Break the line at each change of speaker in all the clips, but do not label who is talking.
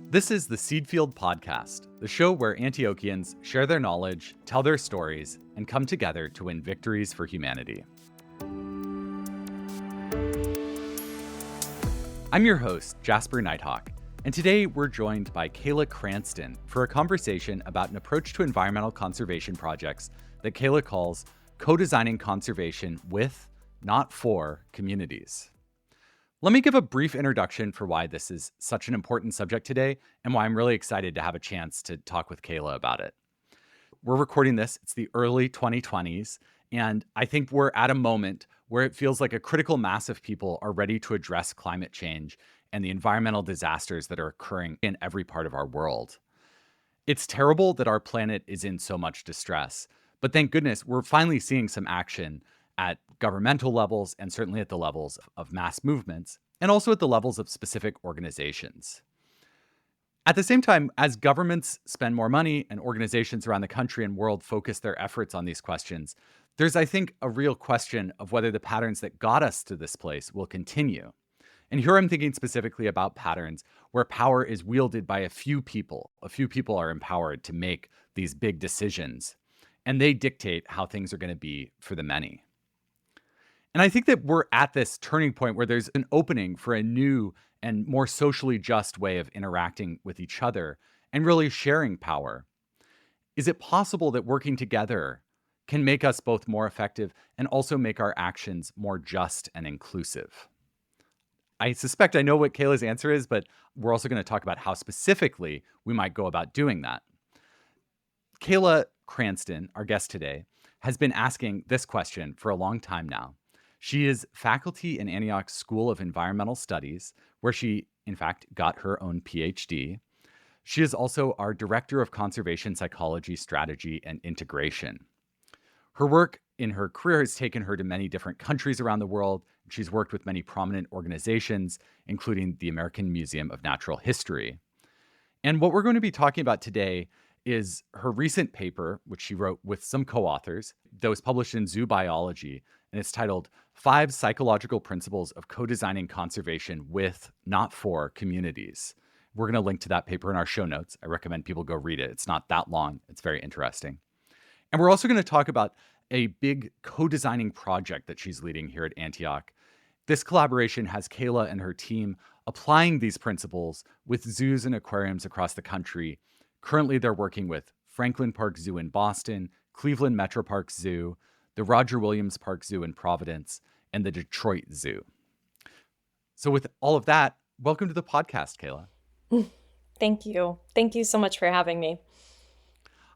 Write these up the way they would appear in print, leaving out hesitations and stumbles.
This is the Seedfield Podcast, the show where Antiochians share their knowledge, tell their stories, and come together to win victories for humanity. I'm your host, Jasper Nighthawk, and today we're joined by Kayla Cranston for a conversation about an approach to environmental conservation projects that Kayla calls co-designing conservation with, not for, communities. Let me give a brief introduction for why this is such an important subject today and why I'm really excited to have a chance to talk with Kayla about it. We're recording this, it's the early 2020s, and I think we're at a moment where it feels like a critical mass of people are ready to address climate change and the environmental disasters that are occurring in every part of our world. It's terrible that our planet is in so much distress, but thank goodness we're finally seeing some action at governmental levels and certainly at the levels of mass movements and also at the levels of specific organizations. At the same time, as governments spend more money and organizations around the country and world focus their efforts on these questions, there's, I think, a real question of whether the patterns that got us to this place will continue. And here I'm thinking specifically about patterns where power is wielded by a few people. A few people are empowered to make these big decisions, and they dictate how things are going to be for the many. And I think that we're at this turning point where there's an opening for a new and more socially just way of interacting with each other and really sharing power. Is it possible that working together can make us both more effective and also make our actions more just and inclusive? I suspect I know what Kayla's answer is, but we're also going to talk about how specifically we might go about doing that. Kayla Cranston, our guest today, has been asking this question for a long time now. She is faculty in Antioch School of Environmental Studies, where she, in fact, got her own PhD. She is also our Director of Conservation Psychology, Strategy, and Integration. Her work in her career has taken her to many different countries around the world. She's worked with many prominent organizations, including the American Museum of Natural History. And what we're going to be talking about today is her recent paper, which she wrote with some co-authors, that was published in Zoo Biology, and it's titled 5 Psychological Principles of Co-Designing Conservation with, Not For, Communities. We're going to link to that paper in our show notes. I recommend people go read it. It's not that long. It's very interesting. And we're also going to talk about a big co-designing project that she's leading here at Antioch. This collaboration has Kayla and her team applying these principles with zoos and aquariums across the country. Currently, they're working with Franklin Park Zoo in Boston, Cleveland Metro Park Zoo, the Roger Williams Park Zoo in Providence, and the Detroit Zoo. So with all of that, welcome to the podcast, Kayla.
Thank you. Thank you so much for having me.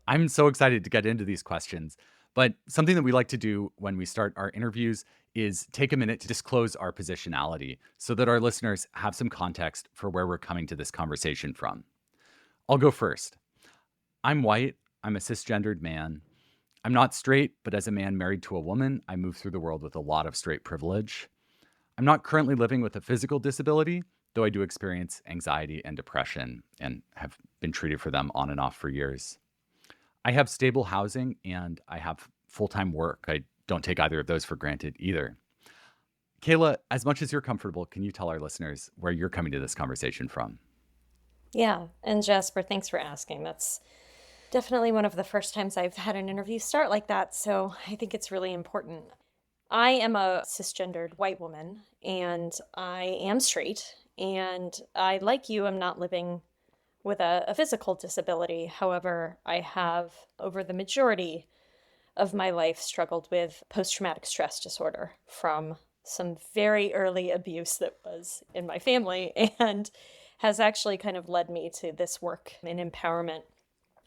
I'm so excited to get into these questions, but something that we like to do when we start our interviews is take a minute to disclose our positionality so that our listeners have some context for where we're coming to this conversation from. I'll go first. I'm white. I'm a cisgendered man. I'm not straight, but as a man married to a woman, I move through the world with a lot of straight privilege. I'm not currently living with a physical disability, though I do experience anxiety and depression and have been treated for them on and off for years. I have stable housing and I have full-time work. I don't take either of those for granted either. Kayla, as much as you're comfortable, can you tell our listeners where you're coming to this conversation from?
Yeah. And Jasper, thanks for asking. That's definitely one of the first times I've had an interview start like that. So I think it's really important. I am a cisgendered white woman and I am straight. And I, like you, am not living with a physical disability. However, I have, over the majority of my life, struggled with post-traumatic stress disorder from some very early abuse that was in my family and has actually kind of led me to this work in empowerment.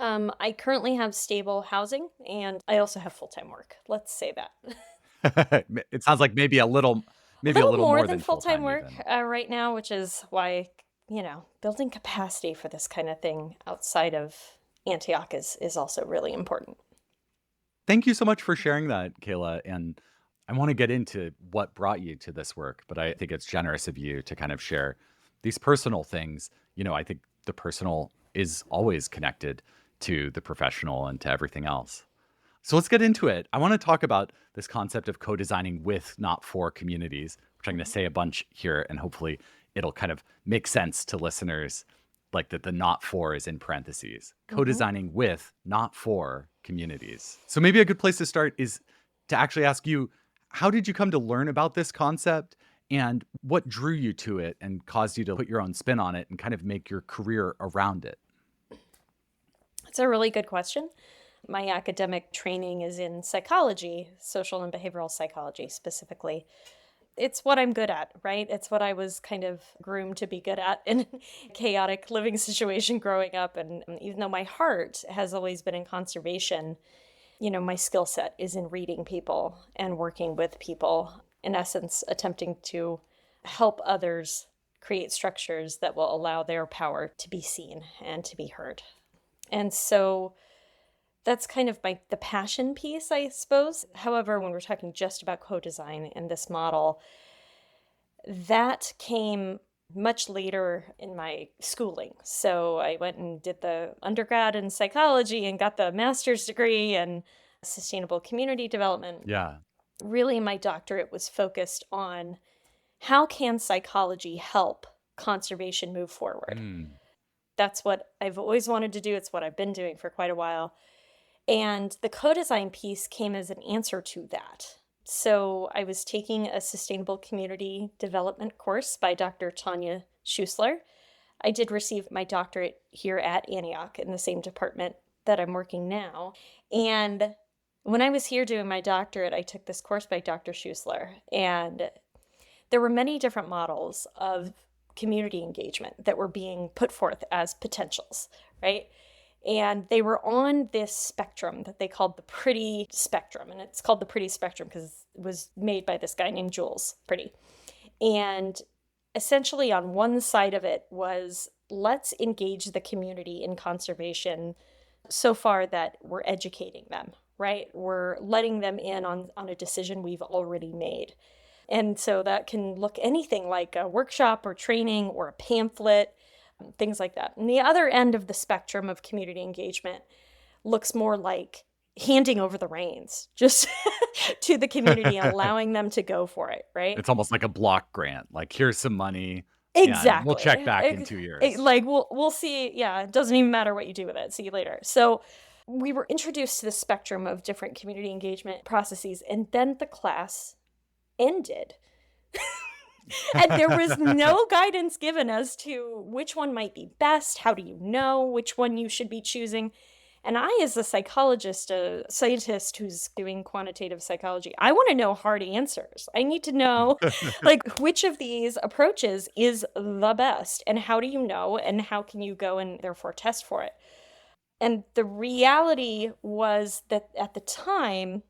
I currently have stable housing and I also have full-time work. Let's say that.
It sounds like maybe a little more than
full-time work
even.
right now, which is why, building capacity for this kind of thing outside of Antioch is also really important.
Thank you so much for sharing that, Kayla. And I want to get into what brought you to this work, but I think it's generous of you to kind of share these personal things. I think the personal is always connected to the professional and to everything else. So let's get into it. I want to talk about this concept of co-designing with, not for communities, which I'm going to say a bunch here, and hopefully it'll kind of make sense to listeners, like that the not for is in parentheses, co-designing with, not for communities. So maybe a good place to start is to actually ask you, how did you come to learn about this concept and what drew you to it and caused you to put your own spin on it and kind of make your career around it?
It's a really good question. My academic training is in psychology, social and behavioral psychology specifically. It's what I'm good at, right? It's what I was kind of groomed to be good at in a chaotic living situation growing up. And even though my heart has always been in conservation, my skill set is in reading people and working with people, in essence, attempting to help others create structures that will allow their power to be seen and to be heard. And so that's kind of the passion piece, I suppose. However, when we're talking just about co-design and this model, that came much later in my schooling. So I went and did the undergrad in psychology and got the master's degree in sustainable community development.
Yeah.
Really, my doctorate was focused on how can psychology help conservation move forward. That's what I've always wanted to do. It's what I've been doing for quite a while. And the co-design piece came as an answer to that. So I was taking a sustainable community development course by Dr. Tanya Schuessler. I did receive my doctorate here at Antioch in the same department that I'm working now. And when I was here doing my doctorate, I took this course by Dr. Schuessler. And there were many different models of community engagement that were being put forth as potentials, right? And they were on this spectrum that they called the Pretty spectrum. And it's called the Pretty spectrum because it was made by this guy named Jules Pretty. And essentially on one side of it was, let's engage the community in conservation so far that we're educating them, right? We're letting them in on a decision we've already made. And so that can look anything like a workshop or training or a pamphlet, things like that. And the other end of the spectrum of community engagement looks more like handing over the reins just to the community and allowing them to go for it, right?
It's almost like a block grant. Like, here's some money.
Exactly.
And we'll check back in 2 years.
Like we'll see. Yeah, it doesn't even matter what you do with it. See you later. So we were introduced to the spectrum of different community engagement processes, and then the class ended. And there was no guidance given as to which one might be best. How do you know which one you should be choosing? And I, as a psychologist, a scientist who's doing quantitative psychology, I want to know hard answers. I need to know, like, which of these approaches is the best, and how do you know, and how can you go and therefore test for it? And the reality was that at the time,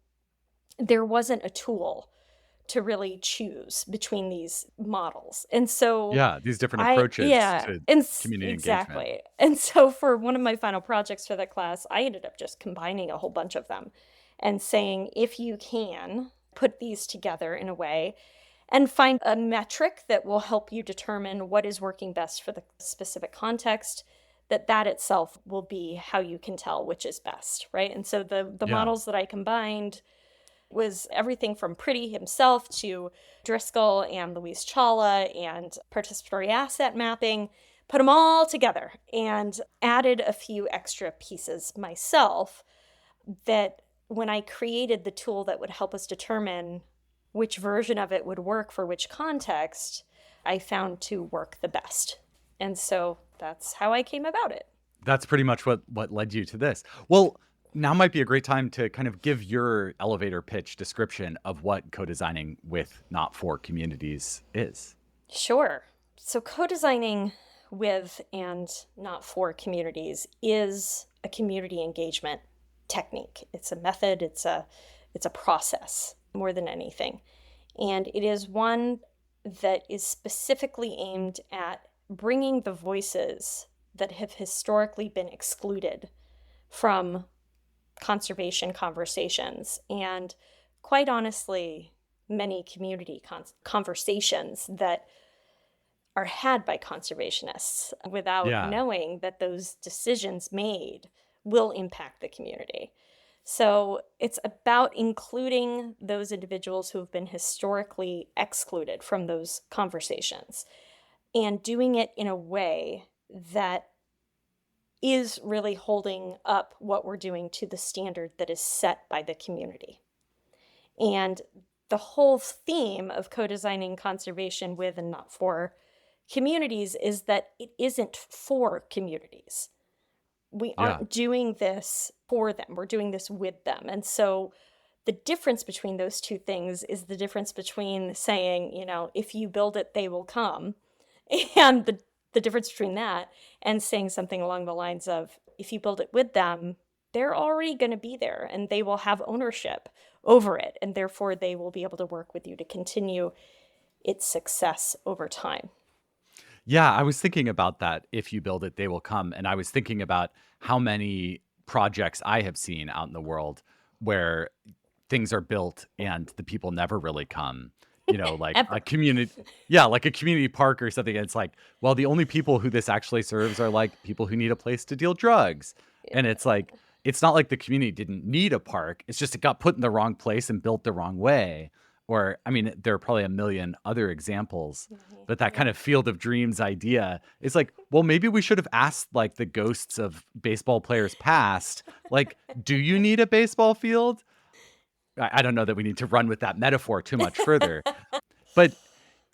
there wasn't a tool to really choose between these models. And so
Yeah, these different approaches to community
exactly.
engagement.
And so for one of my final projects for that class, I ended up just combining a whole bunch of them and saying, if you can put these together in a way and find a metric that will help you determine what is working best for the specific context, that itself will be how you can tell which is best, right? And so the
Yeah.
models that I combined was everything from Pretty himself to Driscoll and Louise Chawla and participatory asset mapping, put them all together and added a few extra pieces myself that when I created the tool that would help us determine which version of it would work for which context, I found to work the best. And so that's how I came about it.
That's pretty much what led you to this. Well, now might be a great time to kind of give your elevator pitch description of what co-designing with, not for communities is.
Sure. So co-designing with and not for communities is a community engagement technique. It's a method, it's a process more than anything. And it is one that is specifically aimed at bringing the voices that have historically been excluded from conservation conversations, and quite honestly, many community conversations that are had by conservationists without knowing that those decisions made will impact the community. So it's about including those individuals who have been historically excluded from those conversations. and doing it in a way that is really holding up what we're doing to the standard that is set by the community. And the whole theme of co-designing conservation with and not for communities is that it isn't for communities. We
Yeah.
aren't doing this for them. We're doing this with them. And so the difference between those two things is the difference between saying, if you build it, they will come. And the difference between that and saying something along the lines of, if you build it with them, they're already going to be there and they will have ownership over it. And therefore, they will be able to work with you to continue its success over time.
Yeah, I was thinking about that. If you build it, they will come. And I was thinking about how many projects I have seen out in the world where things are built and the people never really come. Like a
Ever.
community, yeah, like a community park or something. And it's like, well, the only people who this actually serves are like people who need a place to deal drugs. And it's like, it's not like the community didn't need a park. It's just it got put in the wrong place and built the wrong way. Or, I mean, there are probably a million other examples, but that kind of field of dreams idea is like, well, maybe we should have asked like the ghosts of baseball players past, like, do you need a baseball field? I don't know that we need to run with that metaphor too much further, but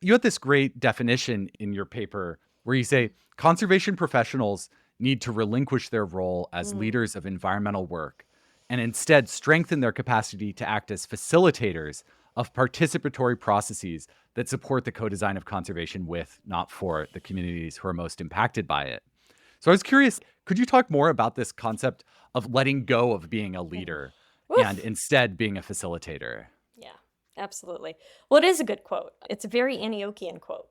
you had this great definition in your paper where you say conservation professionals need to relinquish their role as leaders of environmental work and instead strengthen their capacity to act as facilitators of participatory processes that support the co-design of conservation with, not for, the communities who are most impacted by it. So I was curious, could you talk more about this concept of letting go of being a leader and instead being a facilitator?
Yeah, absolutely. Well, it is a good quote. It's a very Antiochian quote,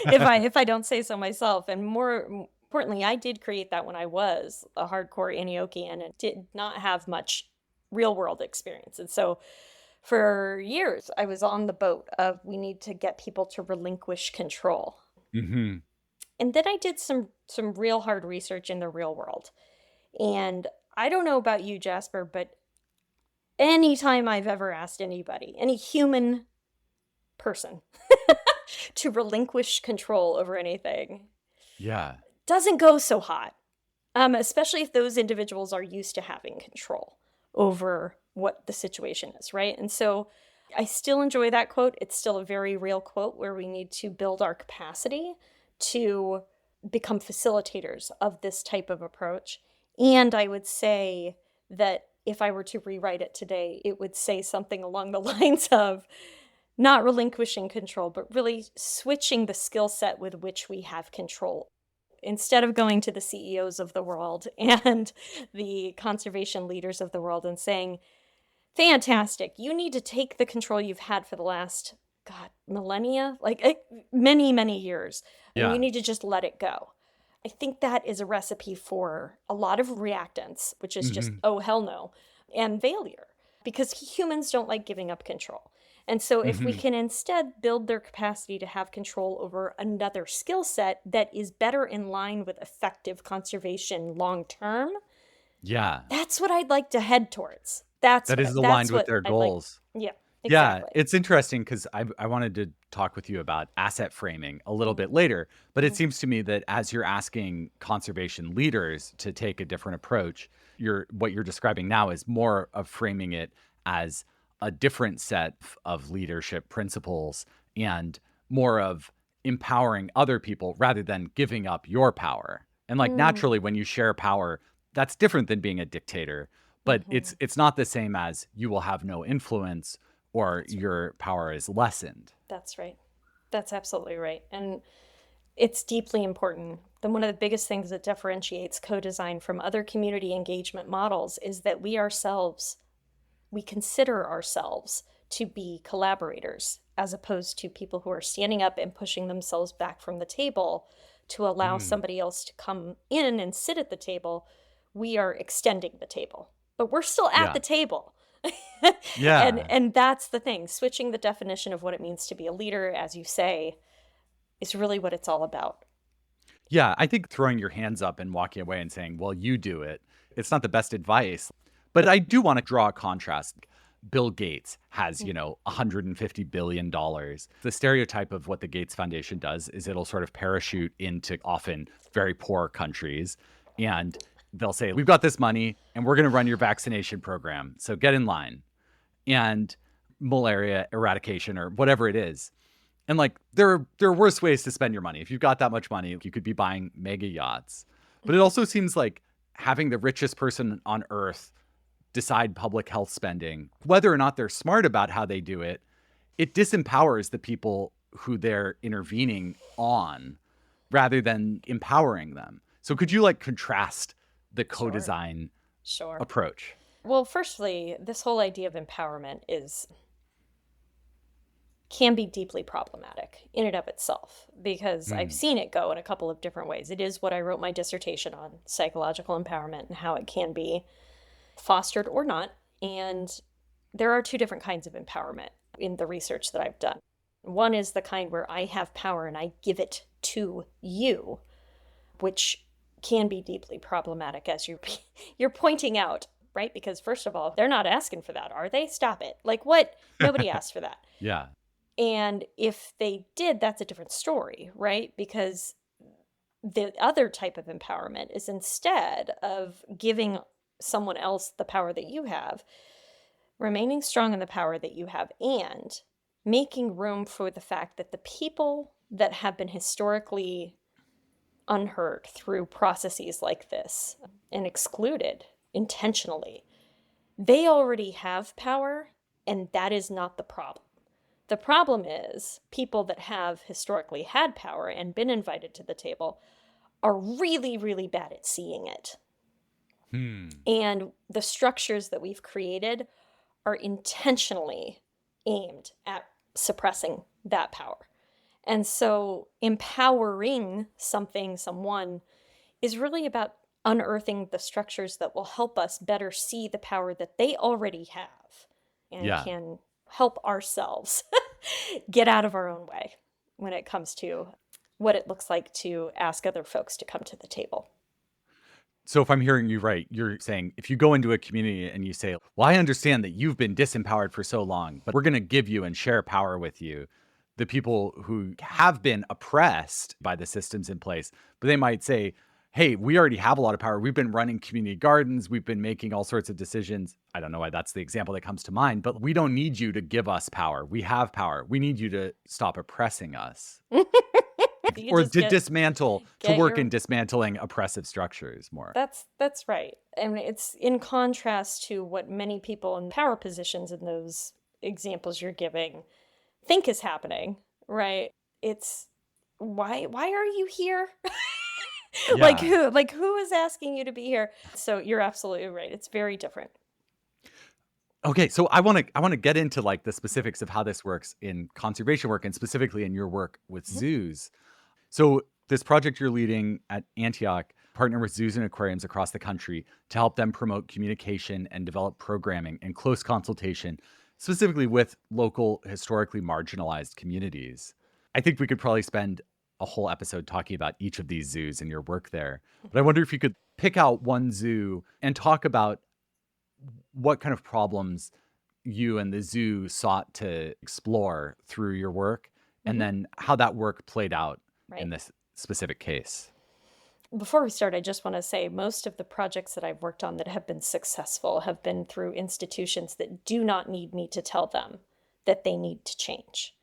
if I don't say so myself. And more importantly, I did create that when I was a hardcore Antiochian and did not have much real world experience. And so for years, I was on the boat of we need to get people to relinquish control.
Mm-hmm.
And then I did some real hard research in the real world. And I don't know about you, Jasper, but anytime I've ever asked anybody, any human person, to relinquish control over anything,
Yeah.
doesn't go so hot. Especially if those individuals are used to having control over what the situation is, right? And so I still enjoy that quote. It's still a very real quote where we need to build our capacity to become facilitators of this type of approach. And I would say that if I were to rewrite it today, it would say something along the lines of not relinquishing control, but really switching the skill set with which we have control. Instead of going to the CEOs of the world and the conservation leaders of the world and saying, fantastic, you need to take the control you've had for the last, millennia, like many, many years, and
Yeah.
you need to just let it go. I think that is a recipe for a lot of reactance, which is just,
Mm-hmm.
oh, hell no, and failure, because humans don't like giving up control. And so if we
Mm-hmm.
can instead build their capacity to have control over another skill set that is better in line with effective conservation long term,
Yeah.
that's what I'd like to head towards. That's
That is
what
aligned
that's
with
what
their
I'd like.
goals.
Yeah,
Yeah,
exactly.
it's interesting because I wanted to talk with you about asset framing a little
Mm,
bit later, but it
mhm,
seems to me that as you're asking conservation leaders to take a different approach, what you're describing now is more of framing it as a different set of leadership principles and more of empowering other people rather than giving up your power. And like naturally
mm,
when you share power, that's different than being a dictator, but
mhm.
it's not the same as you will have no influence or
That's right.
your power is lessened.
That's right. That's absolutely right. And it's deeply important. Then one of the biggest things that differentiates co-design from other community engagement models is that we consider ourselves to be collaborators as opposed to people who are standing up and pushing themselves back from the table to allow
Mm,
somebody else to come in and sit at the table. We are extending the table, but we're still at
yeah.
the table. and
Yeah.
and that's the thing. Switching the definition of what it means to be a leader, as you say, is really what it's all about.
Yeah. I think throwing your hands up and walking away and saying, well, you do it, it's not the best advice. But I do want to draw a contrast. Bill Gates has, $150 billion. The stereotype of what the Gates Foundation does is it'll sort of parachute into often very poor countries, and they'll say, we've got this money and we're going to run your vaccination program. So get in line. And malaria eradication or whatever it is. And like, there are worse ways to spend your money. If you've got that much money, you could be buying mega yachts. But it also seems like having the richest person on earth decide public health spending, whether or not they're smart about how they do it, it disempowers the people who they're intervening on rather than empowering them. So could you like contrast the co-design approach?
Well, firstly, this whole idea of empowerment can be deeply problematic in and of itself, because I've seen it go in a couple of different ways. It is what I wrote my dissertation on, psychological empowerment and how it can be fostered or not. And there are two different kinds of empowerment in the research that I've done. One is the kind where I have power and I give it to you, which can be deeply problematic, as you're pointing out, right? Because first of all, they're not asking for that, are they? Stop it. Like what? Nobody asked for that.
Yeah.
And if they did, that's a different story, right? Because the other type of empowerment is, instead of giving someone else the power that you have, remaining strong in the power that you have and making room for the fact that the people that have been historically unheard through processes like this and excluded intentionally, they already have power, and that is not the problem. The problem is people that have historically had power and been invited to the table are really, really bad at seeing it. And the structures that we've created are intentionally aimed at suppressing that power. And so empowering someone is really about unearthing the structures that will help us better see the power that they already have and can help ourselves get out of our own way when it comes to what it looks like to ask other folks to come to the table.
So if I'm hearing you right, you're saying if you go into a community and you say, well, I understand that you've been disempowered for so long, but we're going to give you and share power with you, the people who have been oppressed by the systems in place, but they might say, hey, we already have a lot of power. We've been running community gardens. We've been making all sorts of decisions. I don't know why that's the example that comes to mind, but we don't need you to give us power. We have power. We need you to stop oppressing us. Or to work in dismantling oppressive structures more.
That's right. And it's in contrast to what many people in power positions in those examples you're giving think is happening, right? It's why are you here?
Yeah.
Who is asking you to be here? So you're absolutely right. It's very different.
Okay, so I want to get into like the specifics of how this works in conservation work and specifically in your work with zoos. So this project you're leading at Antioch partner with zoos and aquariums across the country to help them promote communication and develop programming in close consultation, specifically with local historically marginalized communities. I think we could probably spend a whole episode talking about each of these zoos and your work there. But I wonder if you could pick out one zoo and talk about what kind of problems you and the zoo sought to explore through your work, and then how that work played out in this specific case.
Before we start, I just want to say most of the projects that I've worked on that have been successful have been through institutions that do not need me to tell them that they need to change.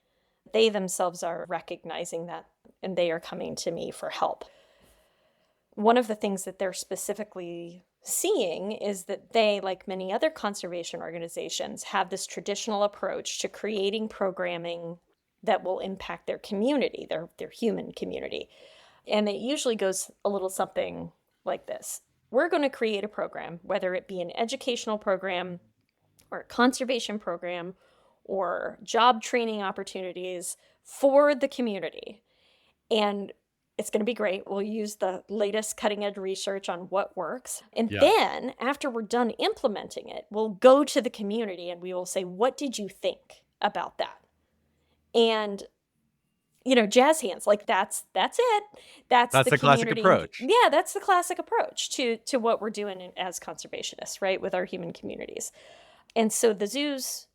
They themselves are recognizing that, and they are coming to me for help. One of the things that they're specifically seeing is that they, like many other conservation organizations, have this traditional approach to creating programming that will impact their community, their human community. And it usually goes a little something like this. We're going to create a program, whether it be an educational program or a conservation program or job training opportunities for the community. And it's going to be great. We'll use the latest cutting edge research on what works. And then after we're done implementing it, we'll go to the community and we will say, what did you think about that? And, jazz hands, like that's it. That's the
classic approach.
Yeah, that's the classic approach to what we're doing as conservationists, right? With our human communities. And so the zoos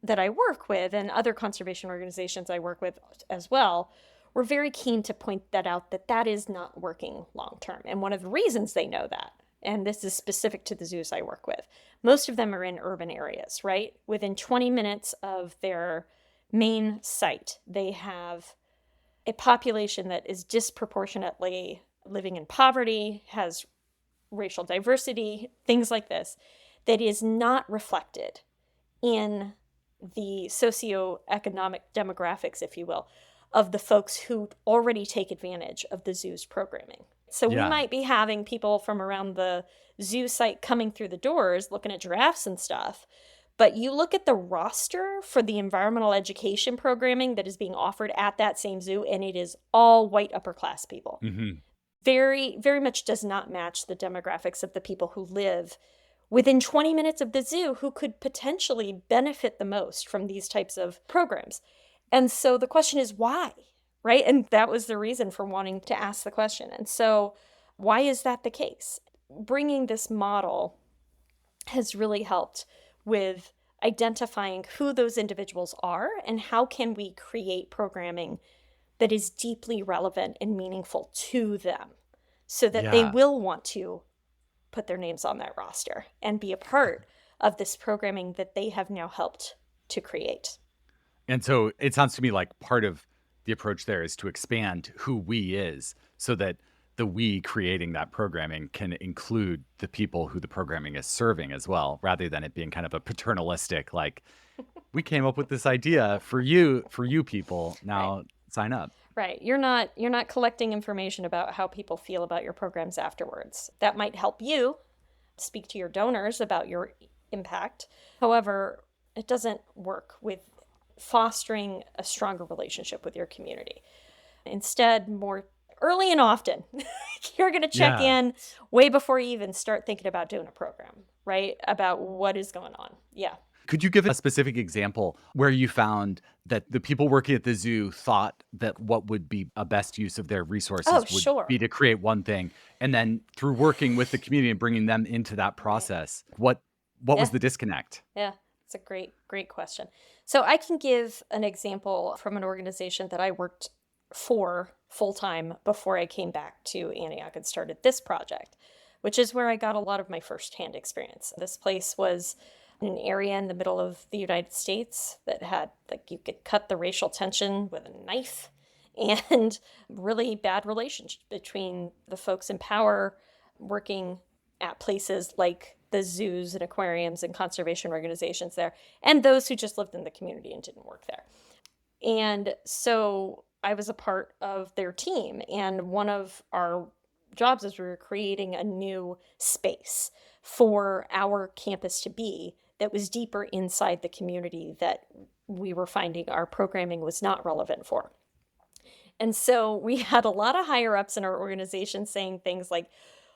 that I work with and other conservation organizations I work with as well, we're very keen to point that out, that that is not working long term. And one of the reasons they know that, and this is specific to the zoos I work with, most of them are in urban areas, right? Within 20 minutes of their main site, they have a population that is disproportionately living in poverty, has racial diversity, things like this, that is not reflected in the socioeconomic demographics, if you will, of the folks who already take advantage of the zoo's programming. So we
Yeah.
might be having people from around the zoo site coming through the doors looking at giraffes and stuff. But you look at the roster for the environmental education programming that is being offered at that same zoo, and it is all white upper class people.
Mm-hmm.
Very, very much does not match the demographics of the people who live within 20 minutes of the zoo who could potentially benefit the most from these types of programs. And so the question is why, right? And that was the reason for wanting to ask the question. And so why is that the case? Bringing this model has really helped with identifying who those individuals are and how can we create programming that is deeply relevant and meaningful to them so that they
Yeah.
will want to put their names on that roster and be a part of this programming that they have now helped to create.
And so it sounds to me like part of the approach there is to expand who we is so that the we creating that programming can include the people who the programming is serving as well, rather than it being kind of a paternalistic, like, we came up with this idea for you people. Now sign up.
Right. You're not collecting information about how people feel about your programs afterwards. That might help you speak to your donors about your impact. However, it doesn't work with fostering a stronger relationship with your community. Instead, more early and often, you're going to check in way before you even start thinking about doing a program, right? About what is going on. Yeah.
Could you give a specific example where you found that the people working at the zoo thought that what would be a best use of their resources would be to create one thing, and then through working with the community and bringing them into that process, what was the disconnect?
Yeah, it's a great question. So I can give an example from an organization that I worked for full-time before I came back to Antioch and started this project, which is where I got a lot of my firsthand experience. This place was an area in the middle of the United States that had, like, you could cut the racial tension with a knife, and really bad relationship between the folks in power working at places like the zoos and aquariums and conservation organizations there, and those who just lived in the community and didn't work there. And so I was a part of their team, and one of our jobs is we were creating a new space for our campus to be that was deeper inside the community that we were finding our programming was not relevant for. And so we had a lot of higher ups in our organization saying things like,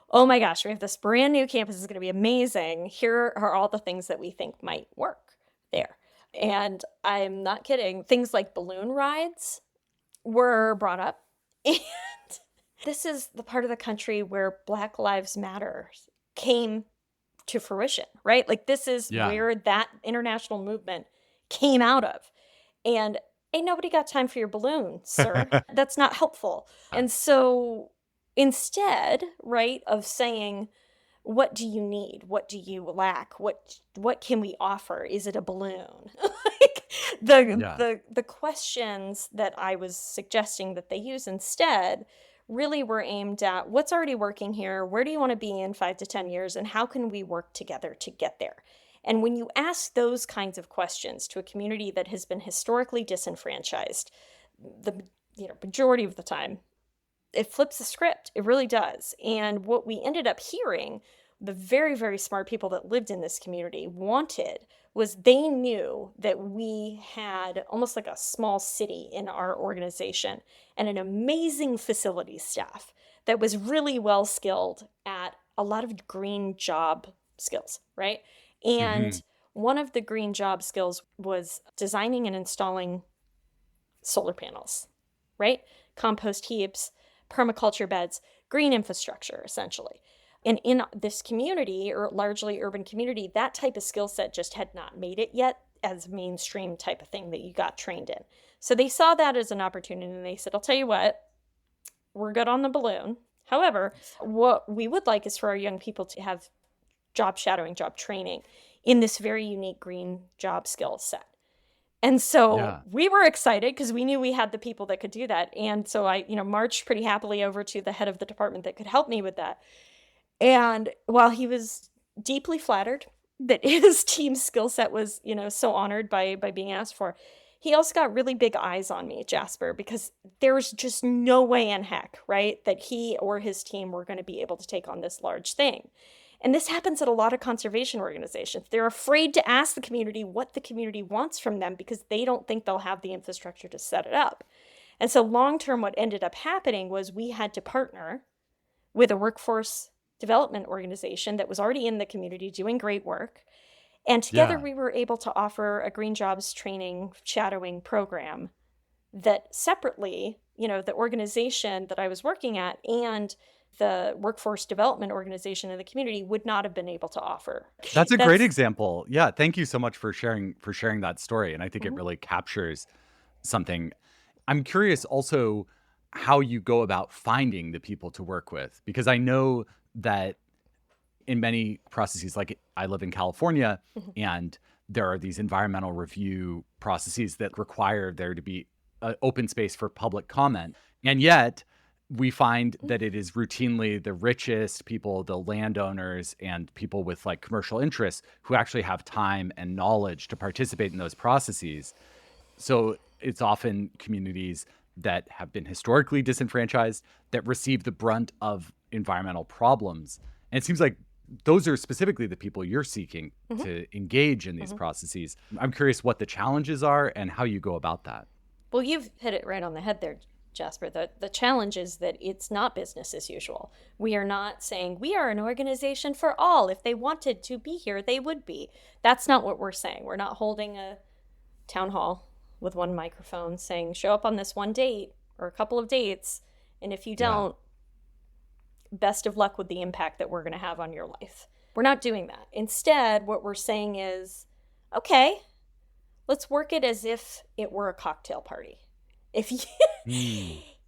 oh my gosh, we have this brand new campus, it's going to be amazing. Here are all the things that we think might work there. And I'm not kidding. Things like balloon rides were brought up. And this is the part of the country where Black Lives Matter came to fruition, right? Like, this is where that international movement came out of. And ain't nobody got time for your balloon, sir. That's not helpful. And so instead, right, of saying, what do you need? What do you lack? What can we offer? Is it a balloon? Like, the questions that I was suggesting that they use instead really were aimed at what's already working here, where do you want to be in 5 to 10 years, and how can we work together to get there? And when you ask those kinds of questions to a community that has been historically disenfranchised, the majority of the time, it flips the script. It really does. And what we ended up hearing, the very, very smart people that lived in this community wanted, was they knew that we had almost like a small city in our organization and an amazing facilities staff that was really well skilled at a lot of green job skills, right? And one of the green job skills was designing and installing solar panels, right? Compost heaps, permaculture beds, green infrastructure, essentially. And in this community, or largely urban community, that type of skill set just had not made it yet as a mainstream type of thing that you got trained in. So they saw that as an opportunity, and they said, I'll tell you what, we're good on the balloon. However, what we would like is for our young people to have job shadowing, job training in this very unique green job skill set. And so we were excited because we knew we had the people that could do that. And so I, marched pretty happily over to the head of the department that could help me with that. And while he was deeply flattered that his team's skill set was, so honored by being asked for, he also got really big eyes on me, Jasper, because there was just no way in heck, right, that he or his team were going to be able to take on this large thing. And this happens at a lot of conservation organizations. They're afraid to ask the community what the community wants from them because they don't think they'll have the infrastructure to set it up. And so long-term, what ended up happening was we had to partner with a workforce development organization that was already in the community doing great work. And together we were able to offer a green jobs training shadowing program that separately, the organization that I was working at and the workforce development organization in the community would not have been able to offer.
That's a great example. Yeah, thank you so much for sharing that story. And I think it really captures something. I'm curious also how you go about finding the people to work with, because I know that in many processes, like I live in California, and there are these environmental review processes that require there to be an open space for public comment. And yet we find that it is routinely the richest people, the landowners, and people with like commercial interests who actually have time and knowledge to participate in those processes. So it's often communities that have been historically disenfranchised that receive the brunt of environmental problems. And it seems like those are specifically the people you're seeking to engage in these processes. I'm curious what the challenges are and how you go about that.
Well, you've hit it right on the head there, Jasper. The challenge is that it's not business as usual. We are not saying we are an organization for all. If they wanted to be here, they would be. That's not what we're saying. We're not holding a town hall with one microphone saying, show up on this one date or a couple of dates. And if you don't, best of luck with the impact that we're going to have on your life. We're not doing that. Instead, what we're saying is, okay, let's work it as if it were a cocktail party. If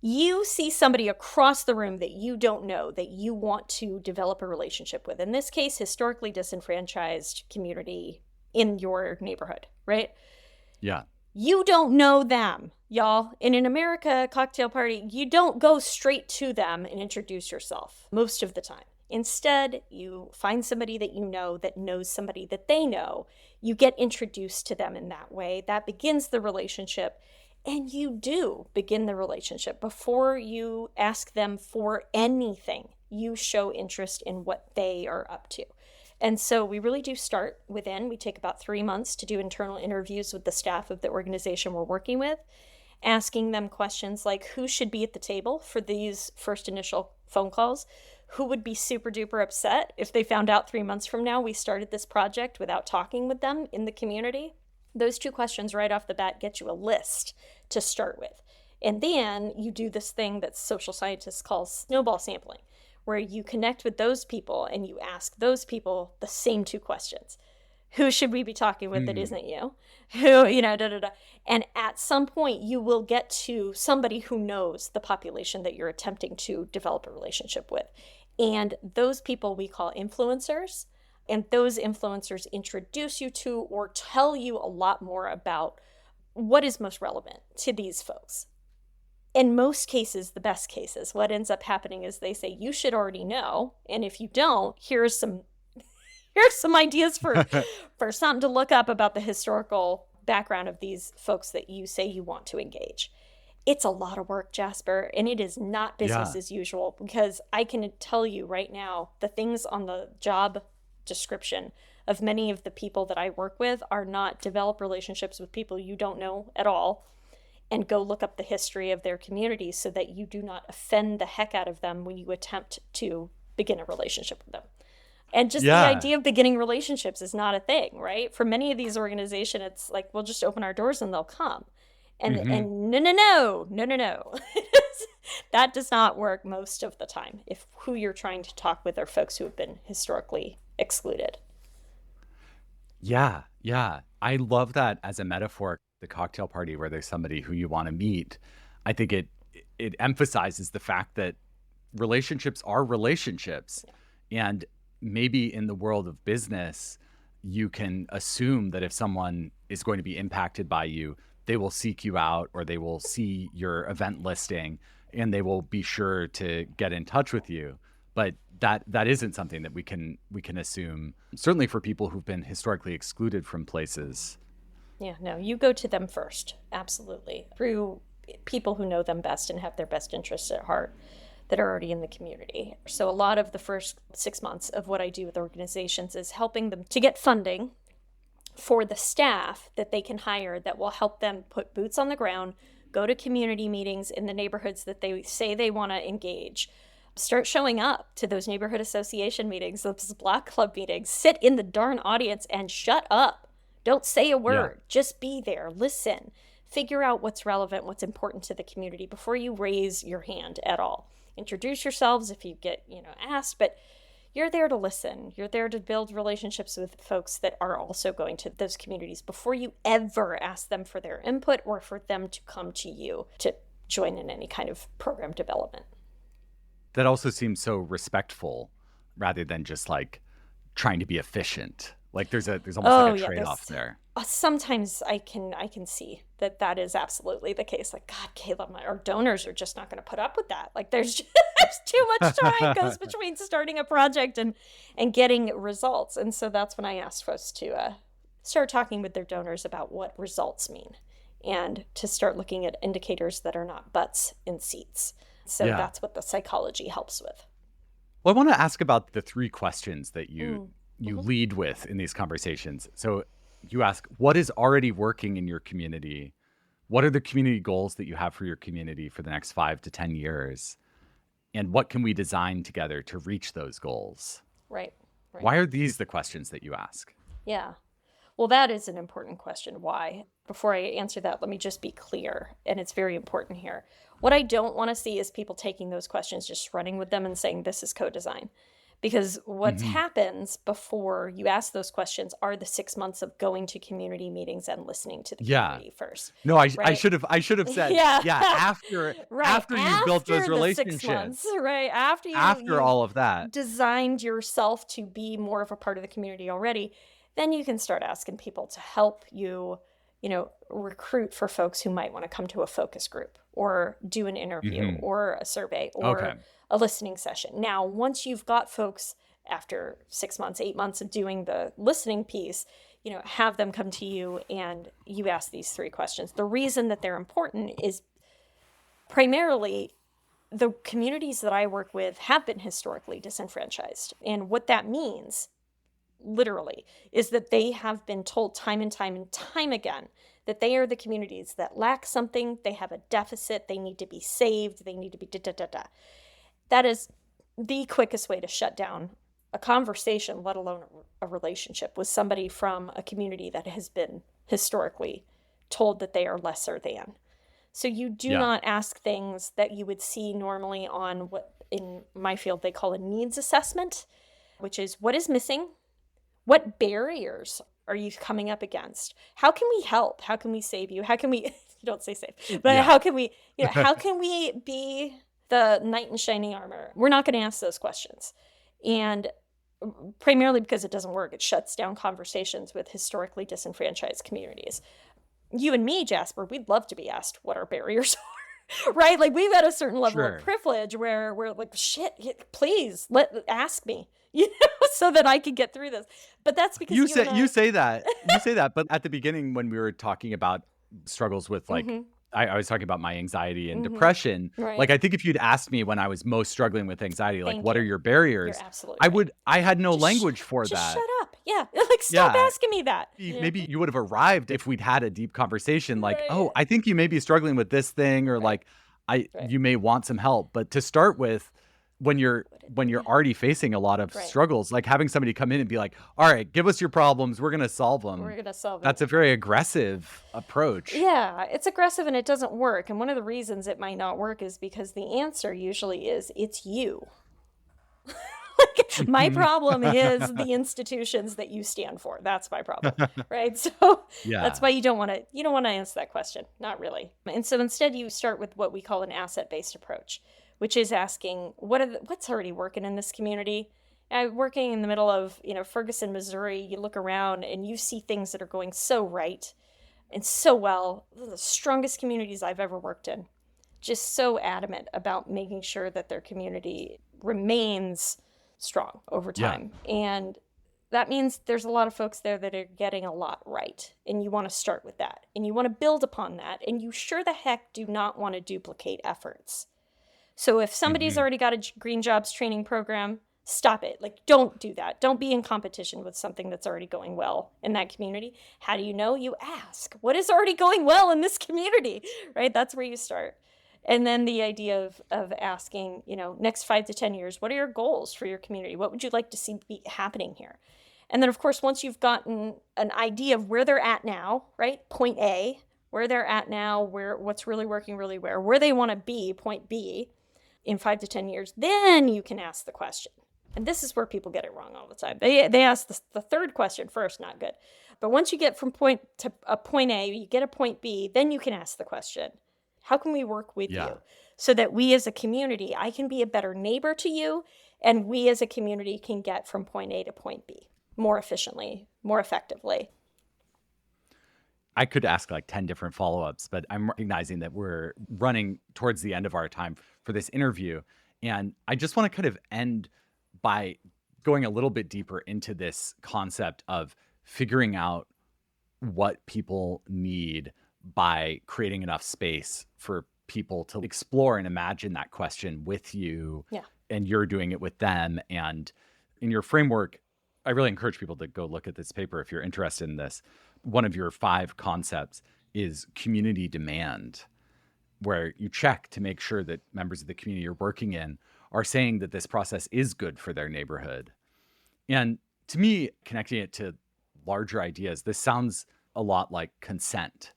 you see somebody across the room that you don't know, that you want to develop a relationship with, in this case, historically disenfranchised community in your neighborhood, right?
Yeah.
You don't know them, y'all. In an America cocktail party, you don't go straight to them and introduce yourself most of the time. Instead, you find somebody that you know that knows somebody that they know. You get introduced to them in that way. That begins the relationship. And you do begin the relationship. Before you ask them for anything, you show interest in what they are up to. And so we really do start within. We take about 3 months to do internal interviews with the staff of the organization we're working with, asking them questions like who should be at the table for these first initial phone calls, who would be super duper upset if they found out 3 months from now we started this project without talking with them in the community. Those 2 questions right off the bat get you a list to start with. And then you do this thing that social scientists call snowball sampling, where you connect with those people and you ask those people the same 2 questions. Who should we be talking with that isn't you? Who, And at some point you will get to somebody who knows the population that you're attempting to develop a relationship with. And those people we call influencers. And those influencers introduce you to or tell you a lot more about what is most relevant to these folks. In most cases, the best cases, what ends up happening is they say, you should already know. And if you don't, here's some ideas for something to look up about the historical background of these folks that you say you want to engage. It's a lot of work, Jasper, and it is not business as usual, because I can tell you right now, the things on the job description of many of the people that I work with are not develop relationships with people you don't know at all and go look up the history of their community so that you do not offend the heck out of them when you attempt to begin a relationship with them. And just the idea of beginning relationships is not a thing, right? For many of these organizations, it's like, we'll just open our doors and they'll come. And
Hmm.
no. That does not work most of the time if who you're trying to talk with are folks who have been historically excluded.
Yeah, yeah. I love that as a metaphor, the cocktail party where there's somebody who you want to meet. I think it emphasizes the fact that relationships are relationships. And maybe in the world of business, you can assume that if someone is going to be impacted by you, they will seek you out or they will see your event listing and they will be sure to get in touch with you. But that isn't something that we can assume, certainly for people who've been historically excluded from places.
Yeah, no, you go to them first. Absolutely. Through people who know them best and have their best interests at heart that are already in the community. So a lot of the first 6 months of what I do with organizations is helping them to get funding for the staff that they can hire that will help them put boots on the ground, go to community meetings in the neighborhoods that they say they want to engage. Start showing up to those neighborhood association meetings, those block club meetings, sit in the darn audience and shut up. Don't say a word.
Yeah.
Just be there. Listen. Figure out what's relevant, what's important to the community before you raise your hand at all. Introduce yourselves if you get, asked, but you're there to listen. You're there to build relationships with folks that are also going to those communities before you ever ask them for their input or for them to come to you to join in any kind of program development.
That also seems so respectful rather than just like trying to be efficient. Like there's almost like a trade-off there.
Sometimes I can see that is absolutely the case. Like, God, Caleb, our donors are just not going to put up with that. Like there's just too much time goes between starting a project and getting results. And so that's when I ask folks to start talking with their donors about what results mean and to start looking at indicators that are not butts in seats. So
Yeah.
that's what the psychology helps with.
Well, I want to ask about the three questions that you
Mm-hmm.
lead with in these conversations. So you ask, what is already working in your community? What are the community goals that you have for your community for the next 5 to 10 years? And what can we design together to reach those goals?
Right.
Why are these the questions that you ask?
Yeah. Well, that is an important question. Why? Before I answer that, let me just be clear, and it's very important here. What I don't want to see is people taking those questions, just running with them and saying, this is co-design. Because what
Hmm.
happens before you ask those questions are the 6 months of going to community meetings and listening to the
Yeah.
community first.
No, I
Right?
should have said,
Yeah.
yeah, after
Right.
after you've built those
After the 6 months,
relationships,
right? After
after
you've
all of that.
designed yourself to be more of a part of the community already, then you can start asking people to help you, recruit for folks who might want to come to a focus group or do an interview
Hmm.
or a survey or
Okay.
a listening session. Now, once you've got folks after 6 months, 8 months of doing the listening piece, have them come to you and you ask these three questions. The reason that they're important is primarily the communities that I work with have been historically disenfranchised. And what that means, literally, is that they have been told time and time and time again that they are the communities that lack something, they have a deficit, they need to be saved, they need to be da-da-da-da. That is the quickest way to shut down a conversation, let alone a relationship with somebody from a community that has been historically told that they are lesser than. So you do
Yeah.
not ask things that you would see normally on what in my field they call a needs assessment, which is what is missing? What barriers are you coming up against? How can we help? How can we save you? How can we, you don't say save, but
Yeah.
how can we, how can we be the knight in shining armor? We're not going to ask those questions. And primarily because it doesn't work. It shuts down conversations with historically disenfranchised communities. You and me, Jasper, we'd love to be asked what our barriers are, right? Like we've at a certain level
Sure.
of privilege where we're like, shit, please ask me, so that I can get through this. But that's because
You
and
say
I-
you say that. You say that, but at the beginning when we were talking about struggles with like
Mhm.
I was talking about my anxiety and
Mhm.
depression.
Right.
Like I think if you'd asked me when I was most struggling with anxiety, like
Thank
what
you.
are your barriers?
You're absolutely
I
right.
would I had no
Just
language for
Just
that.
shut up. Yeah. Like stop
Yeah.
asking me that.
Maybe you would have arrived if we'd had a deep conversation like,
Right.
"Oh, I think you may be struggling with this thing," or
Right.
like
Right.
you may want some help. But to start with, when you're already facing a lot of
Right.
struggles, like having somebody come in and be like, all right, give us your problems, we're going to solve them.
We're going to solve it.
That's a very aggressive approach.
Yeah, it's aggressive and it doesn't work. And one of the reasons it might not work is because the answer usually is, it's you. My problem is the institutions that you stand for. That's my problem, right? So
Yeah.
that's why you don't want to answer that question. Not really. And so instead you start with what we call an asset-based approach, which is asking what's already working in this community. Working in the middle of, Ferguson, Missouri, you look around and you see things that are going so right and so well. The strongest communities I've ever worked in, just so adamant about making sure that their community remains strong over time. Yeah. And that means there's a lot of folks there that are getting a lot right. And you want to start with that. And you want to build upon that. And you sure the heck do not want to duplicate efforts. So if somebody's already got a green jobs training program, stop it. Like, don't do that. Don't be in competition with something that's already going well in that community. How do you know? You ask, what is already going well in this community, right? That's where you start. And then the idea of asking, next 5 to 10 years, what are your goals for your community? What would you like to see be happening here? And then, of course, once you've gotten an idea of where they're at now, right? Point A, where they're at now, what's really working really where they want to be, point B, in 5 to 10 years, then you can ask the question. And this is where people get it wrong all the time. They ask the third question first, not good. But once you get from point A, you get a point B, then you can ask the question. How can we work with you so that we as a community, I can be a better neighbor to you, and we as a community can get from point A to point B more efficiently, more effectively?
I could ask like 10 different follow-ups, but I'm recognizing that we're running towards the end of our time for this interview. And I just want to kind of end by going a little bit deeper into this concept of figuring out what people need by creating enough space for people to explore and imagine that question with you. Yeah. And you're doing it with them. And in your framework, I really encourage people to go look at this paper if you're interested in this. One of your 5 concepts is community demand, where you check to make sure that members of the community you're working in are saying that this process is good for their neighborhood. And to me, connecting it to larger ideas, this sounds a lot like consent.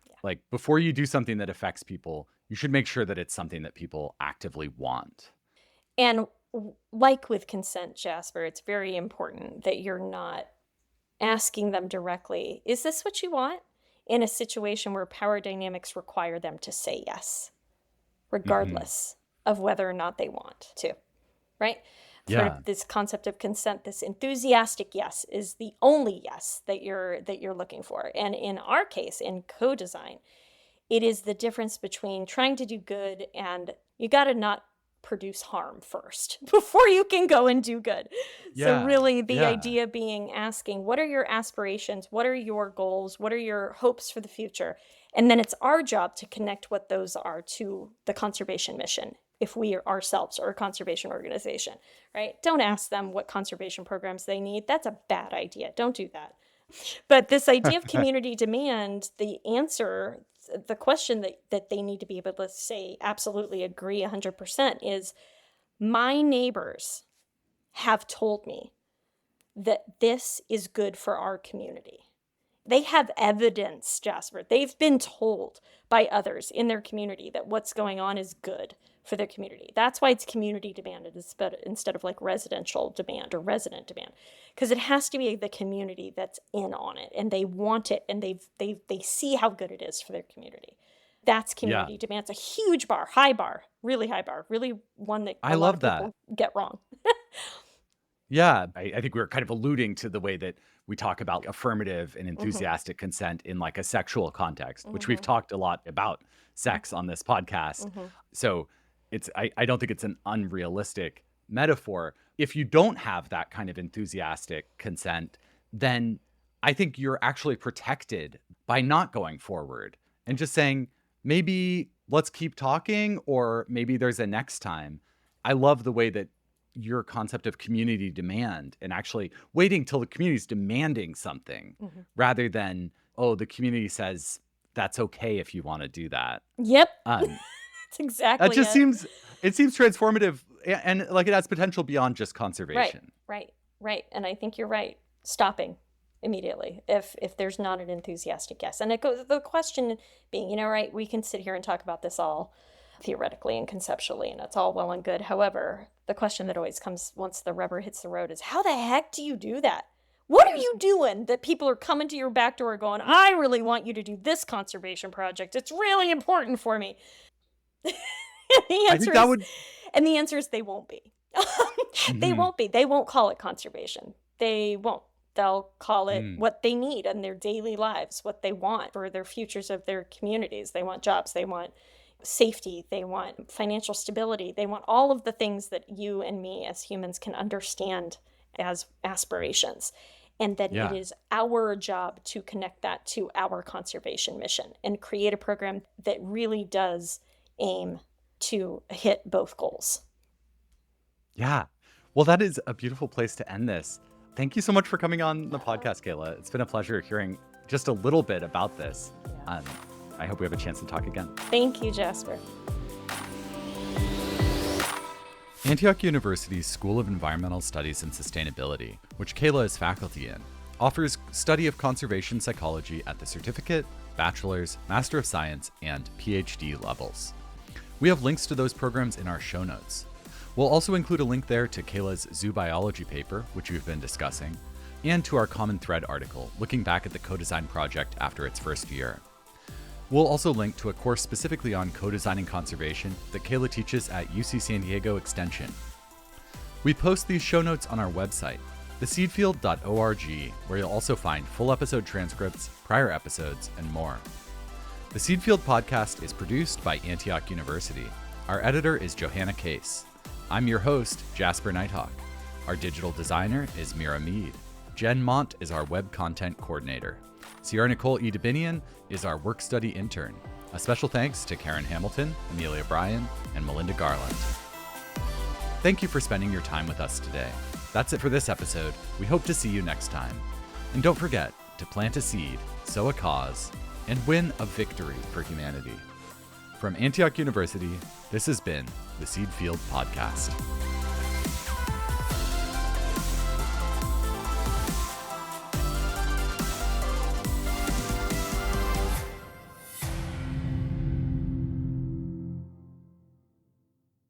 Yeah. Like before you do something that affects people, you should make sure that it's something that people actively want.
And like with consent, Jasper, it's very important that you're not asking them directly, is this what you want? In a situation where power dynamics require them to say yes, regardless of whether or not they want to, right? For this concept of consent, this enthusiastic yes is the only yes that you're looking for. And in our case, in co-design, it is the difference between trying to do good and you got to not produce harm first before you can go and do good. So really the idea being asking, what are your aspirations? What are your goals? What are your hopes for the future? And then it's our job to connect what those are to the conservation mission, if we ourselves are a conservation organization, right? Don't ask them what conservation programs they need. That's a bad idea. Don't do that. But this idea of community demand, the answer, the question that they need to be able to say, absolutely agree 100% is, my neighbors have told me that this is good for our community. They have evidence, Jasper. They've been told by others in their community that what's going on is good for their community. That's why it's community demanded instead of like residential demand or resident demand, because it has to be the community that's in on it and they want it and they see how good it is for their community. That's community demand. It's a huge bar, really high bar, really one that a lot of people get wrong.
Yeah, I think we were kind of alluding to the way that we talk about affirmative and enthusiastic consent in like a sexual context, which we've talked a lot about sex on this podcast. So I don't think it's an unrealistic metaphor. If you don't have that kind of enthusiastic consent, then I think you're actually protected by not going forward and just saying, maybe let's keep talking, or maybe there's a next time. I love the way that your concept of community demand and actually waiting till the community's demanding something rather than, oh, the community says that's okay if you want to do that.
Yep. That's exactly
it. Seems transformative and like it has potential beyond just conservation.
Right. And I think you're right. Stopping immediately if there's not an enthusiastic yes. And it goes, the question being, right, we can sit here and talk about this all theoretically and conceptually, and it's all well and good. However, the question that always comes once the rubber hits the road is, how the heck do you do that? What are you doing that people are coming to your back door going, I really want you to do this conservation project. It's really important for me. And the answer is they won't be. They won't be. They won't call it conservation. They won't. They'll call it what they need in their daily lives, what they want for their futures of their communities. They want jobs. They want safety. They want financial stability. They want all of the things that you and me as humans can understand as aspirations. And that it is our job to connect that to our conservation mission and create a program that really does aim to hit both goals.
Yeah. Well, that is a beautiful place to end this. Thank you so much for coming on the podcast, Kayla. It's been a pleasure hearing just a little bit about this. I hope we have a chance to talk again.
Thank you, Jasper.
Antioch University's School of Environmental Studies and Sustainability, which Kayla is faculty in, offers study of conservation psychology at the certificate, bachelor's, master of science, and PhD levels. We have links to those programs in our show notes. We'll also include a link there to Kayla's zoo biology paper, which we've been discussing, and to our Common Thread article, looking back at the co-design project after its first year. We'll also link to a course specifically on co-designing conservation that Kayla teaches at UC San Diego Extension. We post these show notes on our website, theseedfield.org, where you'll also find full episode transcripts, prior episodes, and more. The Seedfield podcast is produced by Antioch University. Our editor is Johanna Case. I'm your host, Jasper Nighthawk. Our digital designer is Mira Mead. Jen Mont is our web content coordinator. Sierra-Nicole DeBinion is our work study intern. A special thanks to Karen Hamilton, Amelia Bryan, and Melinda Garland. Thank you for spending your time with us today. That's it for this episode. We hope to see you next time. And don't forget to plant a seed, sow a cause, and win a victory for humanity. From Antioch University, this has been the Seedfield Podcast.